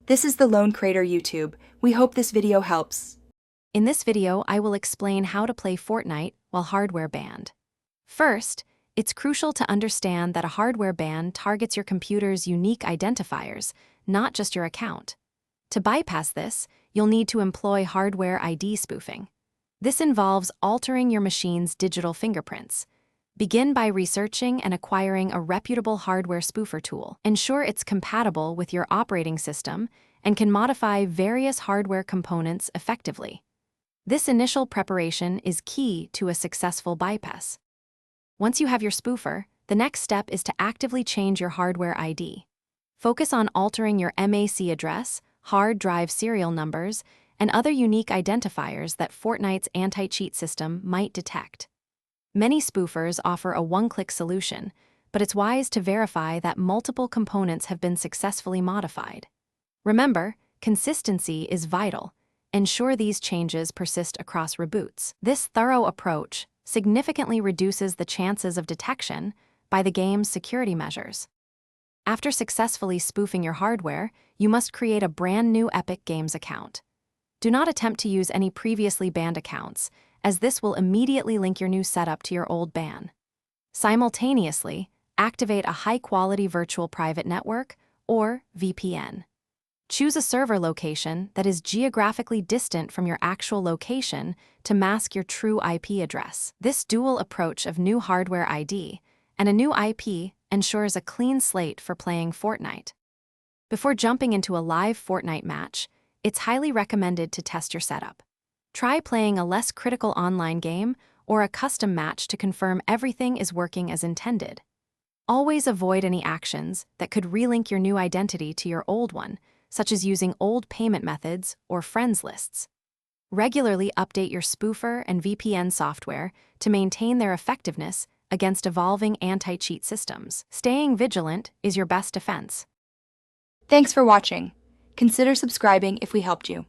This is the Lone Crater YouTube. We hope this video helps. In this video, I will explain how to play Fortnite while hardware banned. First, it's crucial to understand that a hardware ban targets your computer's unique identifiers, not just your account. To bypass this, you'll need to employ hardware ID spoofing. This involves altering your machine's digital fingerprints. Begin by researching and acquiring a reputable hardware spoofer tool. Ensure it's compatible with your operating system and can modify various hardware components effectively. This initial preparation is key to a successful bypass. Once you have your spoofer, the next step is to actively change your hardware ID. Focus on altering your MAC address, hard drive serial numbers, and other unique identifiers that Fortnite's anti-cheat system might detect. Many spoofers offer a one-click solution, but it's wise to verify that multiple components have been successfully modified. Remember, consistency is vital. Ensure these changes persist across reboots. This thorough approach significantly reduces the chances of detection by the game's security measures. After successfully spoofing your hardware, you must create a brand new Epic Games account. Do not attempt to use any previously banned accounts, as this will immediately link your new setup to your old ban. Simultaneously, activate a high-quality virtual private network, or VPN. Choose a server location that is geographically distant from your actual location to mask your true IP address. This dual approach of new hardware ID and a new IP ensures a clean slate for playing Fortnite. Before jumping into a live Fortnite match, it's highly recommended to test your setup. Try playing a less critical online game or a custom match to confirm everything is working as intended. Always avoid any actions that could relink your new identity to your old one, such as using old payment methods or friends lists. Regularly update your spoofer and VPN software to maintain their effectiveness against evolving anti-cheat systems. Staying vigilant is your best defense. Thanks for watching. Consider subscribing if we helped you.